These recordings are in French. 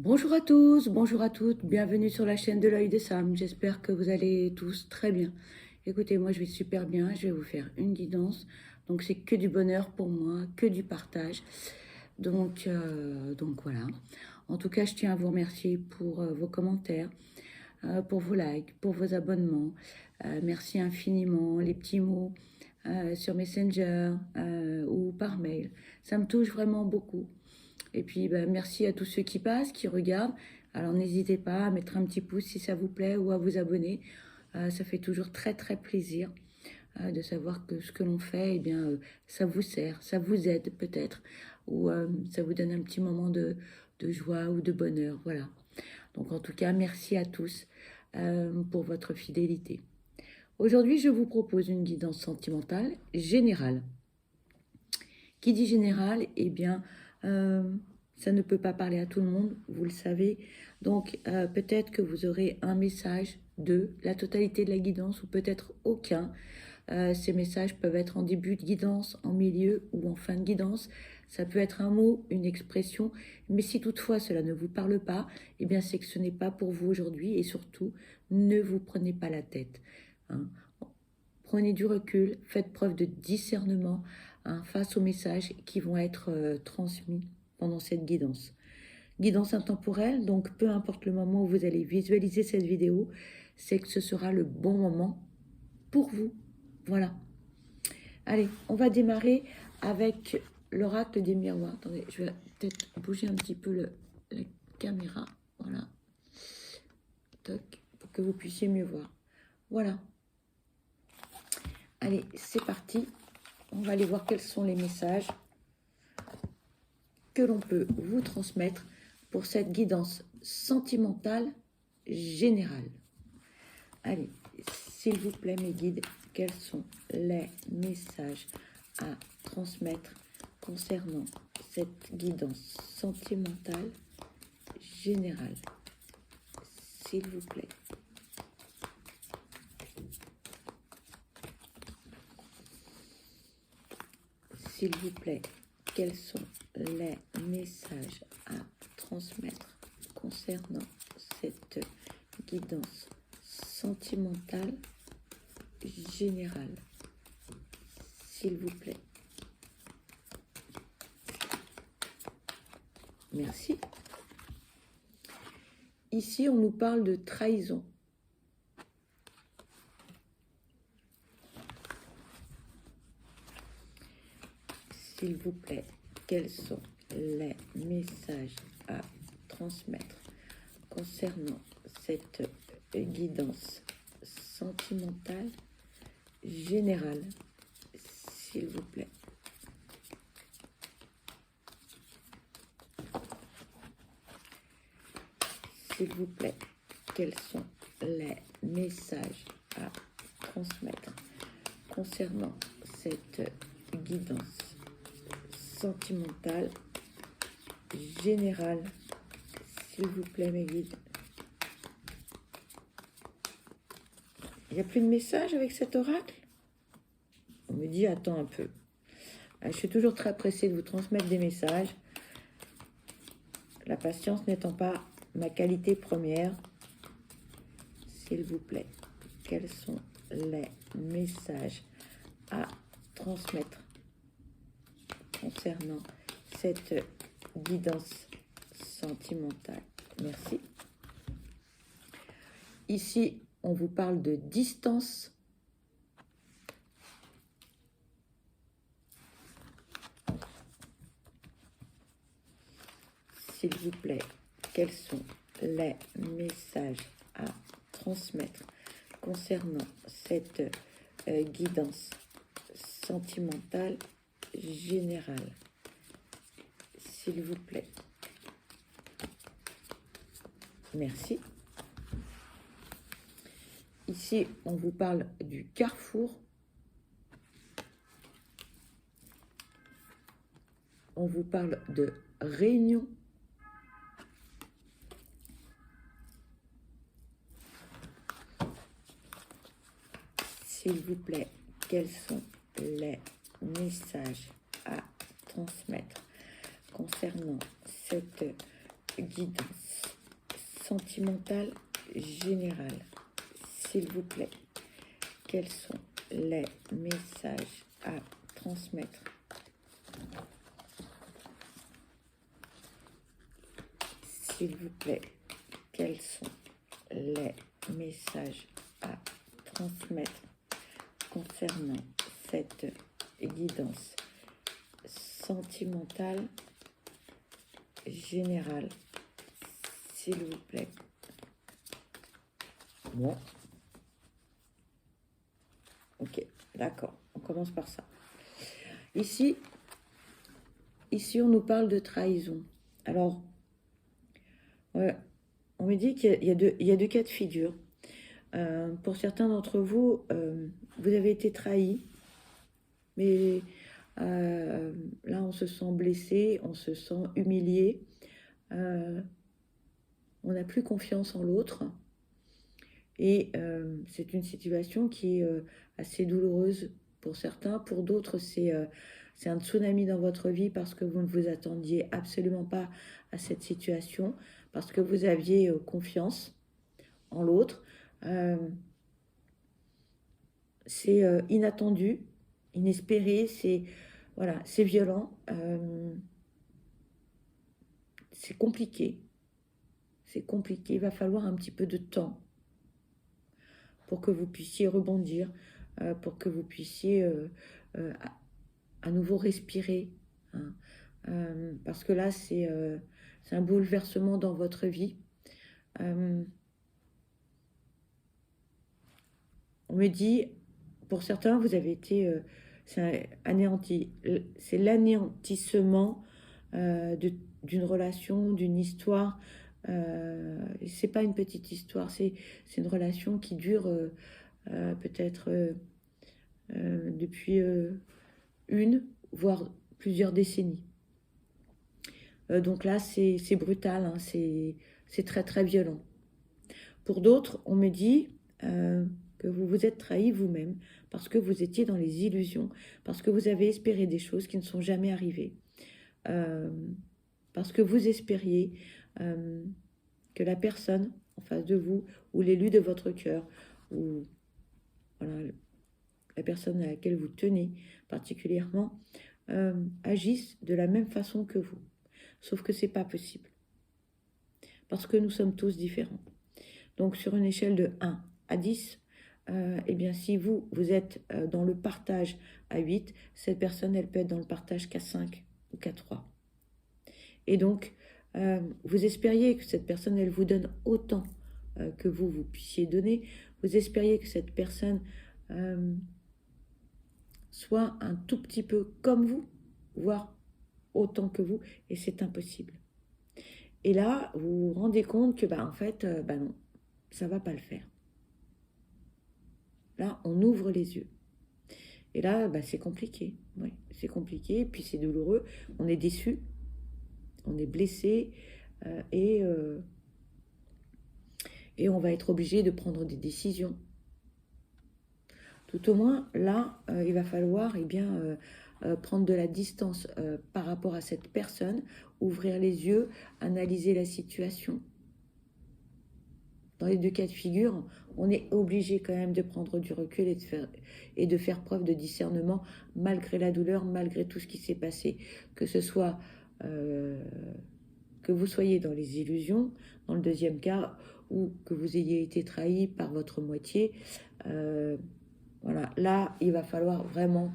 Bonjour à tous, bonjour à toutes, bienvenue sur la chaîne de l'œil de Sam. J'espère que vous allez tous très bien. Écoutez, moi je vais super bien, je vais vous faire une guidance. Donc c'est que du bonheur pour moi, que du partage. Donc voilà. En tout cas, je tiens à vous remercier pour vos commentaires, pour vos likes, pour vos abonnements. Merci infiniment, les petits mots sur Messenger ou par mail. Ça me touche vraiment beaucoup. Et puis, merci à tous ceux qui passent, qui regardent. Alors, n'hésitez pas à mettre un petit pouce si ça vous plaît ou à vous abonner. Ça fait toujours très, très plaisir de savoir que ce que l'on fait, eh bien, ça vous sert, ça vous aide peut-être, ou ça vous donne un petit moment de joie ou de bonheur. Voilà. Donc, en tout cas, merci à tous pour votre fidélité. Aujourd'hui, je vous propose une guidance sentimentale générale. Qui dit général, eh bien, ça ne peut pas parler à tout le monde, vous le savez. Donc, peut-être que vous aurez un message de la totalité de la guidance ou peut-être aucun. Ces messages peuvent être en début de guidance, en milieu ou en fin de guidance. Ça peut être un mot, une expression, mais si toutefois cela ne vous parle pas, eh bien c'est que ce n'est pas pour vous aujourd'hui et surtout, ne vous prenez pas la tête. Hein. Prenez du recul, faites preuve de discernement face aux messages qui vont être transmis pendant cette guidance. Guidance intemporelle, donc peu importe le moment où vous allez visualiser cette vidéo, c'est que ce sera le bon moment pour vous. Voilà. Allez, on va démarrer avec l'oracle des miroirs. Attendez, je vais peut-être bouger un petit peu la caméra. Voilà. Toc, pour que vous puissiez mieux voir. Voilà. Allez, c'est parti. On va aller voir quels sont les messages que l'on peut vous transmettre pour cette guidance sentimentale générale. Allez, s'il vous plaît, mes guides, quels sont les messages à transmettre concernant cette guidance sentimentale générale? S'il vous plaît. S'il vous plaît, quels sont les messages à transmettre concernant cette guidance sentimentale générale? S'il vous plaît. Merci. Ici, on nous parle de trahison. S'il vous plaît, quels sont les messages à transmettre concernant cette guidance sentimentale générale, s'il vous plaît? S'il vous plaît, quels sont les messages à transmettre concernant cette guidance sentimentale générale, s'il vous plaît, mes guides? Il n'y a plus de message avec cet oracle? On me dit, attends un peu. Je suis toujours très pressée de vous transmettre des messages. La patience n'étant pas ma qualité première. S'il vous plaît, quels sont les messages à transmettre concernant cette guidance sentimentale? Merci. Ici, on vous parle de distance. S'il vous plaît, quels sont les messages à transmettre concernant cette guidance sentimentale générale? S'il vous plaît. Merci. Ici, on vous parle du carrefour. On vous parle de réunion. S'il vous plaît, quels sont les messages à transmettre concernant cette guidance sentimentale générale, s'il vous plaît. Quels sont les messages à transmettre? S'il vous plaît, quels sont les messages à transmettre concernant cette guidance sentimentale générale, s'il vous plaît? Bon. Ok, d'accord, on commence par ça. Ici, on nous parle de trahison. Alors, ouais, on me dit qu'il y a deux cas de figure. Pour certains d'entre vous, vous avez été trahi, mais là, on se sent blessé, on se sent humilié, on n'a plus confiance en l'autre. Et c'est une situation qui est assez douloureuse pour certains. Pour d'autres, c'est un tsunami dans votre vie parce que vous ne vous attendiez absolument pas à cette situation, parce que vous aviez confiance en l'autre. C'est inattendu, inespéré, c'est voilà, c'est violent, c'est compliqué. C'est compliqué, il va falloir un petit peu de temps pour que vous puissiez rebondir, pour que vous puissiez à nouveau respirer. Hein. Parce que là, c'est un bouleversement dans votre vie. On me dit, pour certains, vous avez été anéanti. C'est l'anéantissement d'une relation, d'une histoire. C'est pas une petite histoire, c'est une relation qui dure peut-être depuis une, voire plusieurs décennies. Donc là, c'est brutal, hein, c'est très très violent. Pour d'autres, on me dit que vous vous êtes trahi vous-même parce que vous étiez dans les illusions, parce que vous avez espéré des choses qui ne sont jamais arrivées, parce que vous espériez que la personne en face de vous, ou l'élu de votre cœur, ou voilà, la personne à laquelle vous tenez particulièrement, agisse de la même façon que vous. Sauf que ce n'est pas possible. Parce que nous sommes tous différents. Donc sur une échelle de 1 à 10, eh bien si vous êtes dans le partage à 8, cette personne, elle peut être dans le partage qu'à 5 ou qu'à 3. Et donc, vous espériez que cette personne, elle vous donne autant que vous puissiez donner. Vous espériez que cette personne soit un tout petit peu comme vous, voire autant que vous, et c'est impossible. Et là, vous vous rendez compte que, en fait, non, ça ne va pas le faire. Là, on ouvre les yeux. Et là, c'est compliqué. Oui, c'est compliqué, puis c'est douloureux. On est déçu, on est blessé, et on va être obligé de prendre des décisions. Tout au moins, là, il va falloir prendre de la distance par rapport à cette personne, ouvrir les yeux, analyser la situation. Dans les deux cas de figure, on est obligé quand même de prendre du recul et de faire preuve de discernement malgré la douleur, malgré tout ce qui s'est passé. Que ce soit que vous soyez dans les illusions, dans le deuxième cas, ou que vous ayez été trahi par votre moitié. Voilà, là, il va falloir vraiment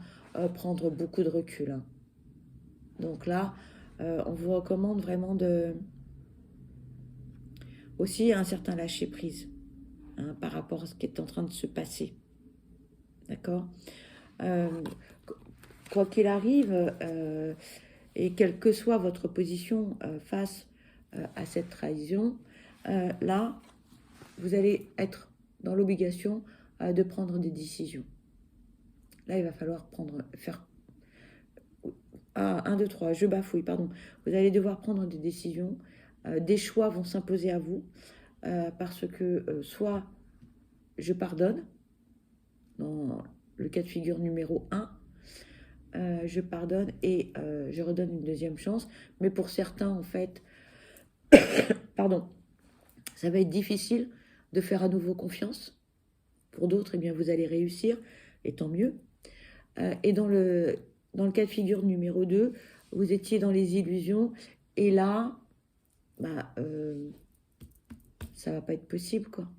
prendre beaucoup de recul. Hein. Donc là, on vous recommande vraiment aussi un certain lâcher-prise par rapport à ce qui est en train de se passer. D'accord ? Quoi qu'il arrive, et quelle que soit votre position face à cette trahison, là, vous allez être dans l'obligation de prendre des décisions. Là, il va falloir faire 1, 2, 3, je bafouille, pardon. Vous allez devoir prendre des décisions. Des choix vont s'imposer à vous parce que soit je pardonne, dans le cas de figure numéro 1, je pardonne et je redonne une deuxième chance. Mais pour certains, en fait, pardon, ça va être difficile de faire à nouveau confiance. Pour d'autres, eh bien, vous allez réussir, et tant mieux. Et dans le cas de figure numéro 2, vous étiez dans les illusions, et là, ça va pas être possible, quoi.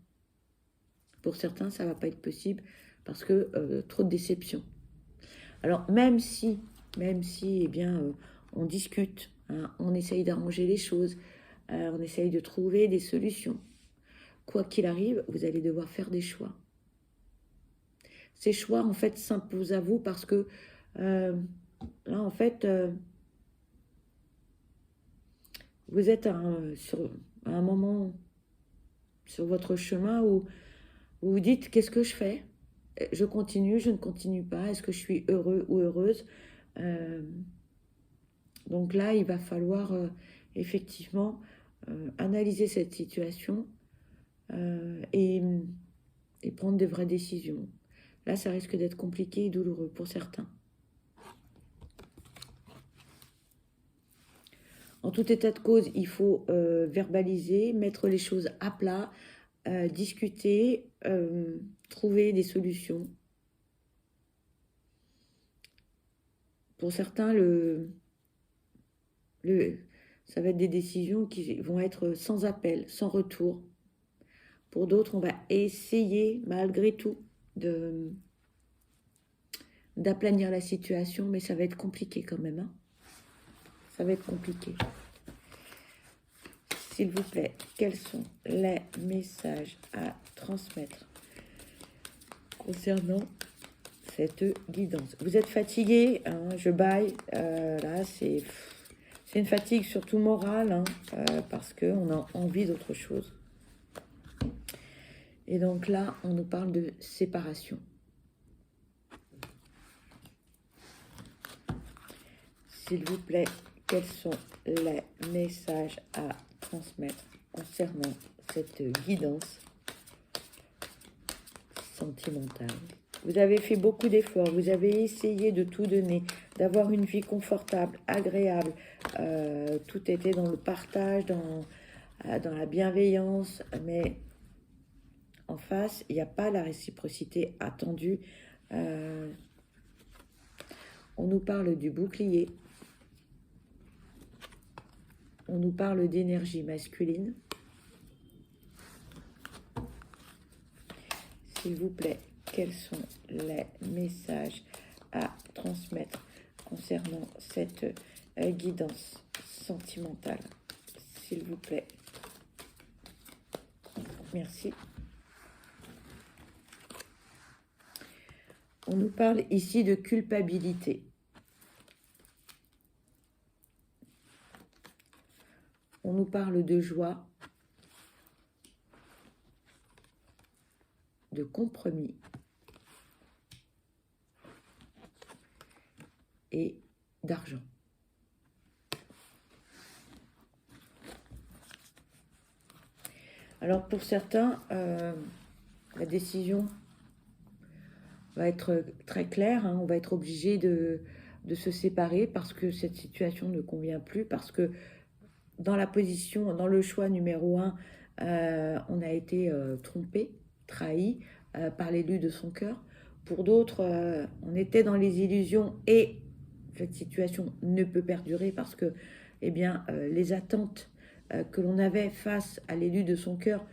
Pour certains, ça va pas être possible, parce que trop de déception. Alors, même si eh bien, on discute, hein, on essaye d'arranger les choses, on essaye de trouver des solutions. Quoi qu'il arrive, vous allez devoir faire des choix. Ces choix, en fait, s'imposent à vous parce que là, en fait, vous êtes à un moment sur votre chemin où vous vous dites, qu'est-ce que je fais? Je continue, je ne continue pas? Est-ce que je suis heureux ou heureuse? Donc là, il va falloir effectivement analyser cette situation et prendre de vraies décisions. Là, ça risque d'être compliqué et douloureux pour certains. En tout état de cause, il faut verbaliser, mettre les choses à plat, discuter, trouver des solutions. Pour certains, ça va être des décisions qui vont être sans appel, sans retour. Pour d'autres, on va essayer malgré tout d'aplanir la situation, mais ça va être compliqué quand même. Hein. Ça va être compliqué. S'il vous plaît, quels sont les messages à transmettre concernant cette guidance? Vous êtes fatigué, hein, je baille. Là, c'est une fatigue surtout morale, hein, parce qu'on a envie d'autre chose. Et donc là, on nous parle de séparation. S'il vous plaît, quels sont les messages à transmettre concernant cette guidance sentimentale? Vous avez fait beaucoup d'efforts, vous avez essayé de tout donner, d'avoir une vie confortable, agréable. Tout était dans le partage, dans la bienveillance, mais en face, il n'y a pas la réciprocité attendue. On nous parle du bouclier. On nous parle d'énergie masculine. S'il vous plaît, quels sont les messages à transmettre concernant cette guidance sentimentale? S'il vous plaît. Merci. On nous parle ici de culpabilité. On nous parle de joie, de compromis et d'argent. Alors pour certains, la décision va être très claire, hein, on va être obligé de se séparer parce que cette situation ne convient plus, parce que dans la position, dans le choix numéro 1, on a été trompé, trahi par l'élu de son cœur. Pour d'autres, on était dans les illusions et cette situation ne peut perdurer parce que eh bien, les attentes que l'on avait face à l'élu de son cœur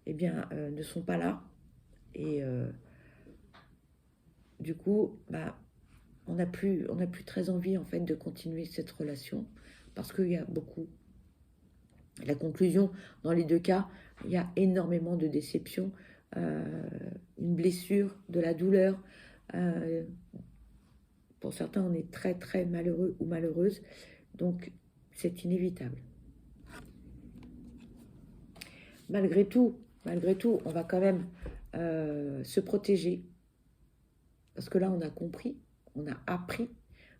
eh bien, ne sont pas là. Et du coup, on n'a plus très envie en fait de continuer cette relation parce qu'il y a beaucoup. La conclusion, dans les deux cas, il y a énormément de déception, une blessure, de la douleur. Pour certains, on est très très malheureux ou malheureuse, donc c'est inévitable. Malgré tout, on va quand même se protéger, parce que là, on a compris, on a appris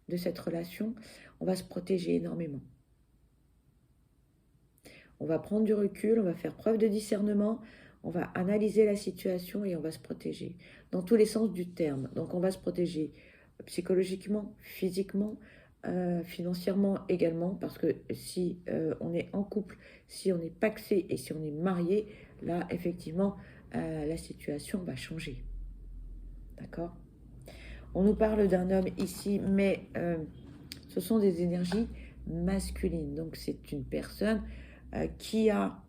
de cette relation, on va se protéger énormément. On va prendre du recul, on va faire preuve de discernement, on va analyser la situation et on va se protéger dans tous les sens du terme. Donc on va se protéger psychologiquement, physiquement, financièrement également, parce que si on est en couple, si on est pacsé et si on est marié, là, effectivement, la situation va changer. D'accord? On nous parle d'un homme ici, mais ce sont des énergies masculines. Donc, c'est une personne qui a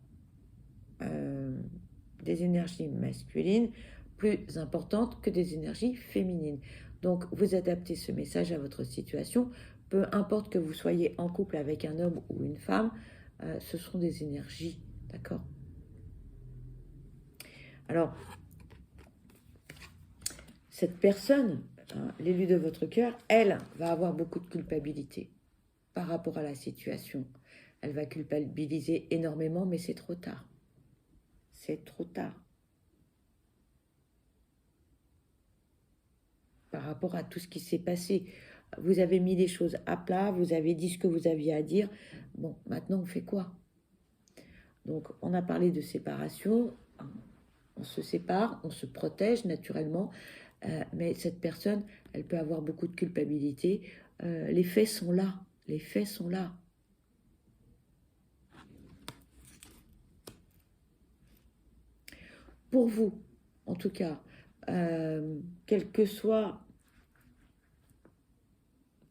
des énergies masculines plus importantes que des énergies féminines. Donc, vous adaptez ce message à votre situation. Peu importe que vous soyez en couple avec un homme ou une femme, ce sont des énergies, d'accord? Alors, cette personne, hein, l'élu de votre cœur, elle va avoir beaucoup de culpabilité par rapport à la situation. Elle va culpabiliser énormément, mais c'est trop tard. C'est trop tard. Par rapport à tout ce qui s'est passé. Vous avez mis les choses à plat, vous avez dit ce que vous aviez à dire. Bon, maintenant, on fait quoi? Donc, on a parlé de séparation. On se sépare, on se protège naturellement. Mais cette personne, elle peut avoir beaucoup de culpabilité. Les faits sont là. Les faits sont là. Pour vous, en tout cas, quelle que soit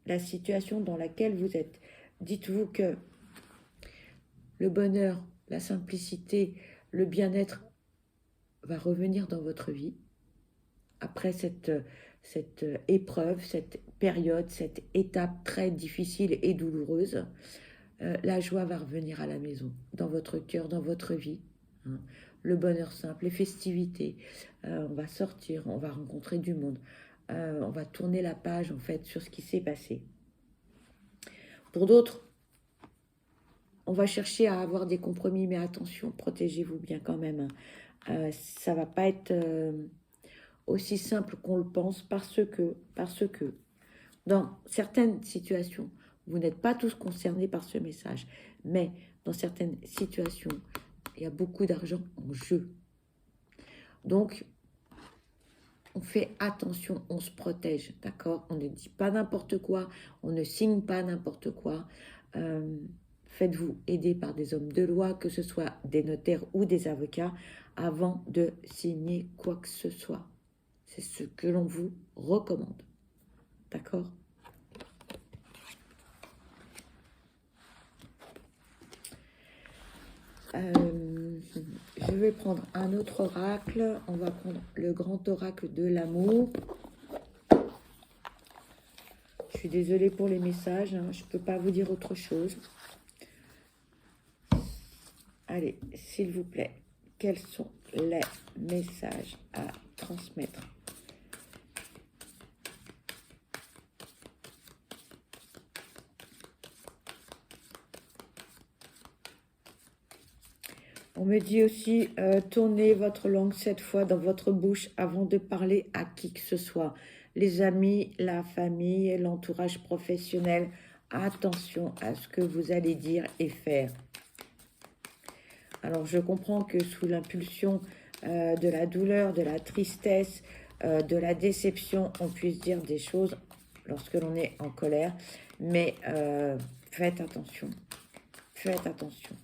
la situation dans laquelle vous êtes, dites-vous que le bonheur, la simplicité, le bien-être va revenir dans votre vie après cette épreuve, cette période, cette étape très difficile et douloureuse. La joie va revenir à la maison, dans votre cœur, dans votre vie. Hein. Le bonheur simple, les festivités. On va sortir, on va rencontrer du monde. On va tourner la page, en fait, sur ce qui s'est passé. Pour d'autres, on va chercher à avoir des compromis, mais attention, protégez-vous bien quand même. Ça ne va pas être aussi simple qu'on le pense parce que dans certaines situations, vous n'êtes pas tous concernés par ce message, mais dans certaines situations, il y a beaucoup d'argent en jeu. Donc, on fait attention, on se protège, d'accord? On ne dit pas n'importe quoi, on ne signe pas n'importe quoi. Faites-vous aider par des hommes de loi, que ce soit des notaires ou des avocats, avant de signer quoi que ce soit. C'est ce que l'on vous recommande. D'accord? Je vais prendre un autre oracle. On va prendre le grand oracle de l'amour. Je suis désolée pour les messages. Hein, je ne peux pas vous dire autre chose. Allez, s'il vous plaît, quels sont les messages à transmettre? On me dit aussi, tournez votre langue 7 fois dans votre bouche avant de parler à qui que ce soit. Les amis, la famille, l'entourage professionnel. Attention à ce que vous allez dire et faire. Alors, je comprends que sous l'impulsion de la douleur, de la tristesse, de la déception, on puisse dire des choses lorsque l'on est en colère. Mais faites attention. Faites attention.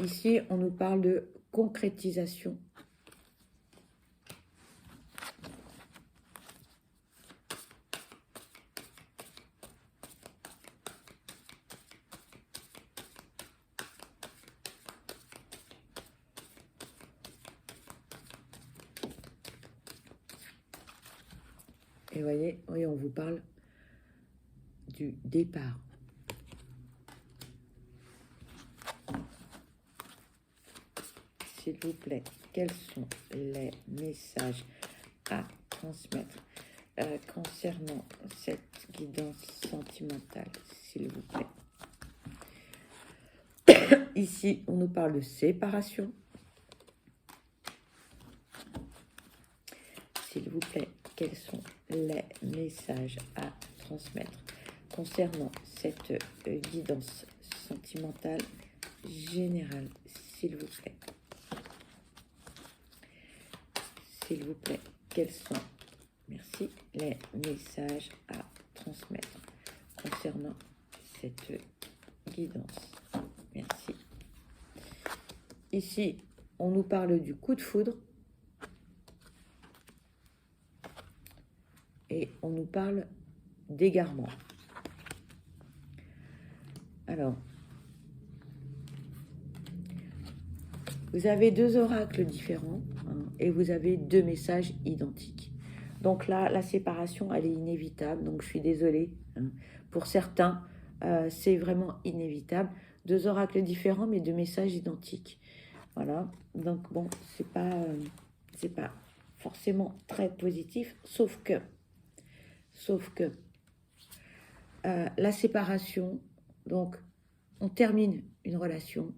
Ici, on nous parle de concrétisation. Et voyez, oui, on vous parle du départ. S'il vous plaît, quels sont les messages à transmettre concernant cette guidance sentimentale, s'il vous plaît? Ici, on nous parle de séparation. S'il vous plaît, quels sont les messages à transmettre concernant cette guidance sentimentale générale, s'il vous plaît? S'il vous plaît, quels sont, merci, les messages à transmettre concernant cette guidance. Merci. Ici, on nous parle du coup de foudre. Et on nous parle d'égarement. Alors, vous avez deux oracles différents hein, et vous avez deux messages identiques. Donc là, la séparation, elle est inévitable. Donc, je suis désolée. Hein. Pour certains, c'est vraiment inévitable. Deux oracles différents, mais deux messages identiques. Voilà. Donc, bon, c'est pas forcément très positif, sauf que la séparation, donc, on termine une relation,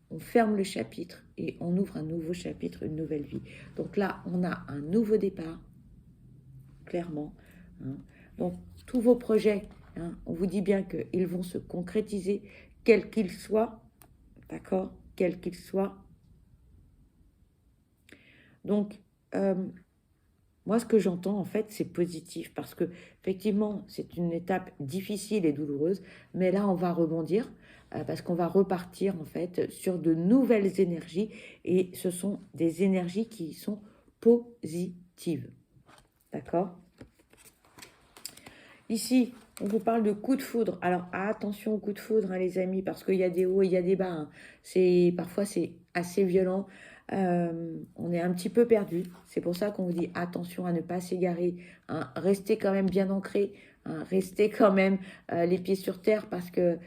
on ferme le chapitre et on ouvre un nouveau chapitre, une nouvelle vie. Donc là, on a un nouveau départ, clairement. Hein. Donc, tous vos projets, hein, on vous dit bien qu'ils vont se concrétiser, quels qu'ils soient, d'accord, quels qu'ils soient. Donc, moi, ce que j'entends, en fait, c'est positif parce que, effectivement, c'est une étape difficile et douloureuse, mais là, on va rebondir parce qu'on va repartir, en fait, sur de nouvelles énergies et ce sont des énergies qui sont positives. D'accord ? Ici, on vous parle de coup de foudre. Alors, attention au coup de foudre, hein, les amis, parce qu'il y a des hauts et il y a des bas. Hein. Parfois, c'est assez violent. On est un petit peu perdu. C'est pour ça qu'on vous dit attention à ne pas s'égarer. Hein. Restez quand même bien ancré. Hein. Restez quand même les pieds sur terre parce que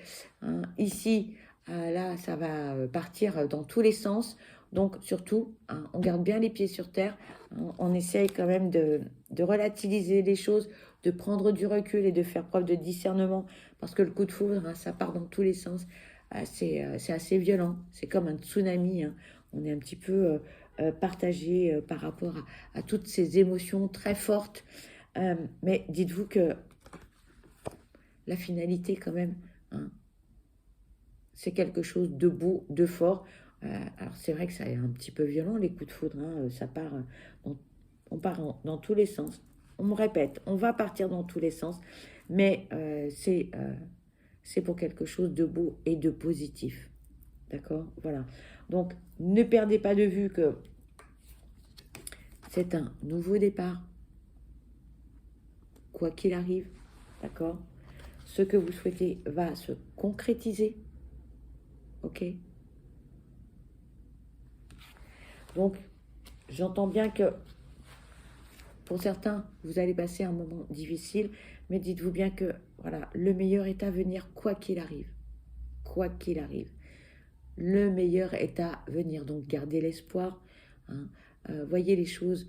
hein, ici, là, ça va partir dans tous les sens. Donc, surtout, hein, on garde bien les pieds sur terre. Hein. On essaye quand même de relativiser les choses, de prendre du recul et de faire preuve de discernement parce que le coup de foudre, hein, ça part dans tous les sens. C'est assez violent. C'est comme un tsunami. Hein. On est un petit peu partagé par rapport à toutes ces émotions très fortes. Mais dites-vous que la finalité, quand même, hein, c'est quelque chose de beau, de fort. Alors, c'est vrai que ça est un petit peu violent, les coups de foudre. Hein, ça part, on part dans tous les sens. On me répète, on va partir dans tous les sens. Mais c'est pour quelque chose de beau et de positif. D'accord ? Voilà. Donc, ne perdez pas de vue que c'est un nouveau départ. Quoi qu'il arrive. D'accord ? Ce que vous souhaitez va se concrétiser. Ok ? Donc, j'entends bien que pour certains, vous allez passer un moment difficile, mais dites-vous bien que voilà, le meilleur est à venir quoi qu'il arrive. Quoi qu'il arrive. Le meilleur est à venir. Donc, gardez l'espoir. Hein, voyez les choses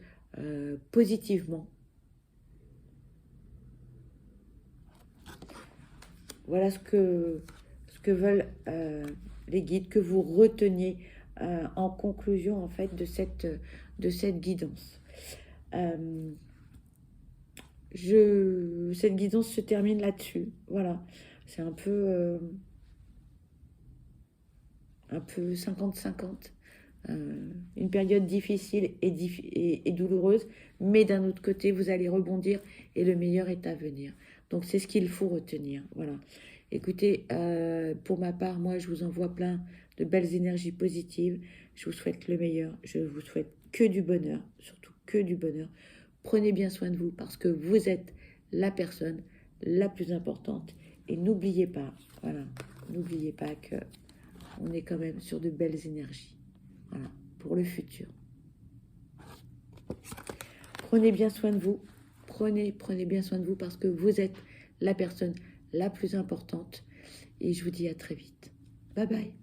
positivement. Voilà ce que veulent les guides, que vous reteniez en conclusion en fait de cette guidance. Cette guidance se termine là-dessus. Voilà, c'est un peu 50-50. Une période difficile et douloureuse, mais d'un autre côté, vous allez rebondir et le meilleur est à venir. Donc, c'est ce qu'il faut retenir. Voilà. Écoutez, pour ma part, moi, je vous envoie plein de belles énergies positives. Je vous souhaite le meilleur. Je vous souhaite que du bonheur, surtout que du bonheur. Prenez bien soin de vous parce que vous êtes la personne la plus importante. Et n'oubliez pas, voilà, n'oubliez pas que on est quand même sur de belles énergies. Voilà, pour le futur. Prenez bien soin de vous. Prenez bien soin de vous parce que vous êtes la personne la plus importante. Et je vous dis à très vite. Bye bye.